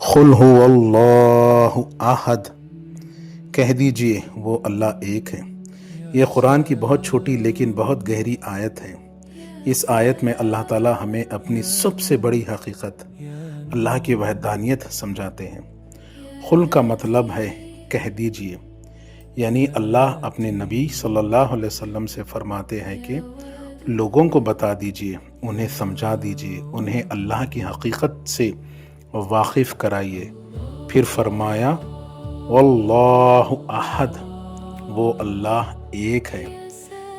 قل هو اللہ احد، کہہ دیجئے وہ اللہ ایک ہے۔ یہ قرآن کی بہت چھوٹی لیکن بہت گہری آیت ہے۔ اس آیت میں اللہ تعالی ہمیں اپنی سب سے بڑی حقیقت اللہ کی وحدانیت سمجھاتے ہیں۔ قل کا مطلب ہے کہہ دیجئے، یعنی اللہ اپنے نبی صلی اللہ علیہ وسلم سے فرماتے ہیں کہ لوگوں کو بتا دیجئے، انہیں سمجھا دیجئے، انہیں اللہ کی حقیقت سے واقف کرائیے۔ پھر فرمایا واللہ احد، وہ اللہ ایک ہے۔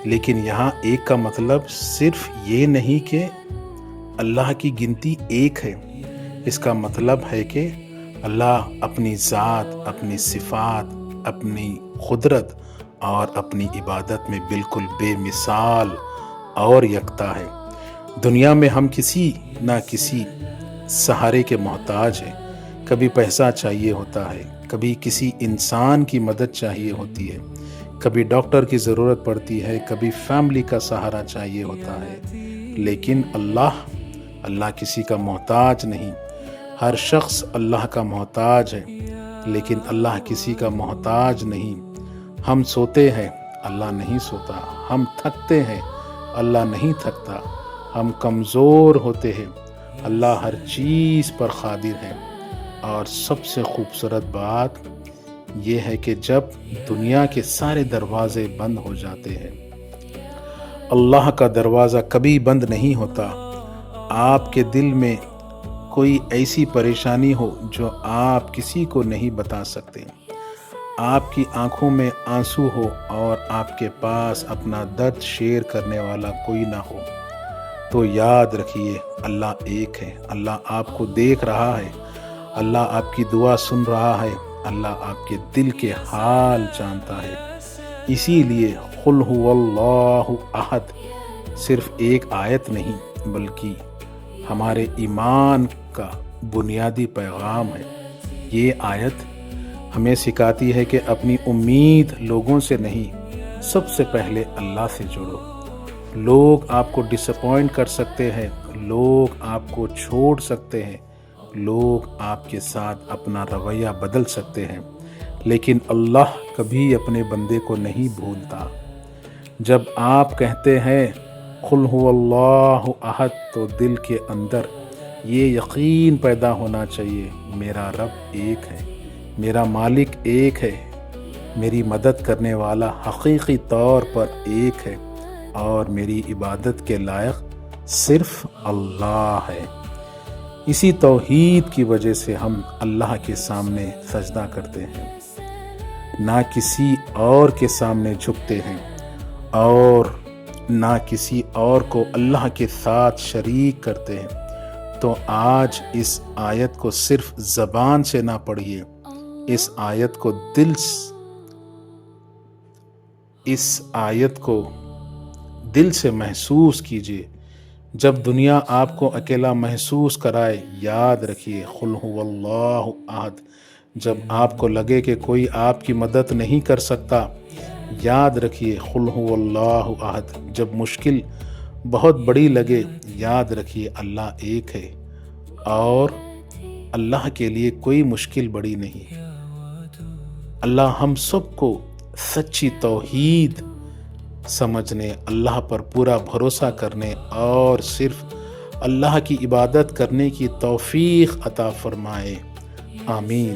لیکن یہاں ایک کا مطلب صرف یہ نہیں کہ اللہ کی گنتی ایک ہے، اس کا مطلب ہے کہ اللہ اپنی ذات، اپنی صفات، اپنی قدرت اور اپنی عبادت میں بالکل بے مثال اور یکتا ہے۔ دنیا میں ہم کسی نہ کسی سہارے کے محتاج ہیں۔ کبھی پیسہ چاہیے ہوتا ہے، کبھی کسی انسان کی مدد چاہیے ہوتی ہے، کبھی ڈاکٹر کی ضرورت پڑتی ہے، کبھی فیملی کا سہارا چاہیے ہوتا ہے۔ لیکن اللہ کسی کا محتاج نہیں۔ ہر شخص اللہ کا محتاج ہے، لیکن اللہ کسی کا محتاج نہیں۔ ہم سوتے ہیں، اللہ نہیں سوتا۔ ہم تھکتے ہیں، اللہ نہیں تھکتا۔ ہم کمزور ہوتے ہیں، اللہ ہر چیز پر قادر ہے۔ اور سب سے خوبصورت بات یہ ہے کہ جب دنیا کے سارے دروازے بند ہو جاتے ہیں، اللہ کا دروازہ کبھی بند نہیں ہوتا۔ آپ کے دل میں کوئی ایسی پریشانی ہو جو آپ کسی کو نہیں بتا سکتے، آپ کی آنکھوں میں آنسو ہو اور آپ کے پاس اپنا درد شیئر کرنے والا کوئی نہ ہو، تو یاد رکھیے اللہ ایک ہے۔ اللہ آپ کو دیکھ رہا ہے، اللہ آپ کی دعا سن رہا ہے، اللہ آپ کے دل کے حال جانتا ہے۔ اسی لیے قل هو اللہ احد صرف ایک آیت نہیں بلکہ ہمارے ایمان کا بنیادی پیغام ہے۔ یہ آیت ہمیں سکھاتی ہے کہ اپنی امید لوگوں سے نہیں، سب سے پہلے اللہ سے جوڑو۔ لوگ آپ کو ڈس اپوائنٹ کر سکتے ہیں، لوگ آپ کو چھوڑ سکتے ہیں، لوگ آپ کے ساتھ اپنا رویہ بدل سکتے ہیں، لیکن اللہ کبھی اپنے بندے کو نہیں بھولتا۔ جب آپ کہتے ہیں قل هو اللہ احد تو دل کے اندر یہ یقین پیدا ہونا چاہیے، میرا رب ایک ہے، میرا مالک ایک ہے، میری مدد کرنے والا حقیقی طور پر ایک ہے، اور میری عبادت کے لائق صرف اللہ ہے۔ اسی توحید کی وجہ سے ہم اللہ کے سامنے سجدہ کرتے ہیں، نہ کسی اور کے سامنے جھکتے ہیں، اور نہ کسی اور کو اللہ کے ساتھ شریک کرتے ہیں۔ تو آج اس آیت کو صرف زبان سے نہ پڑھیے، اس آیت کو دل سے محسوس کیجیے۔ جب دنیا آپ کو اکیلا محسوس کرائے، یاد رکھیے قل هو اللہ احد۔ جب آپ کو لگے کہ کوئی آپ کی مدد نہیں کر سکتا، یاد رکھیے قل هو اللہ احد۔ جب مشکل بہت بڑی لگے، یاد رکھیے اللہ ایک ہے، اور اللہ کے لیے کوئی مشکل بڑی نہیں۔ اللہ ہم سب کو سچی توحید سمجھنے، اللہ پر پورا بھروسہ کرنے اور صرف اللہ کی عبادت کرنے کی توفیق عطا فرمائے۔ آمین۔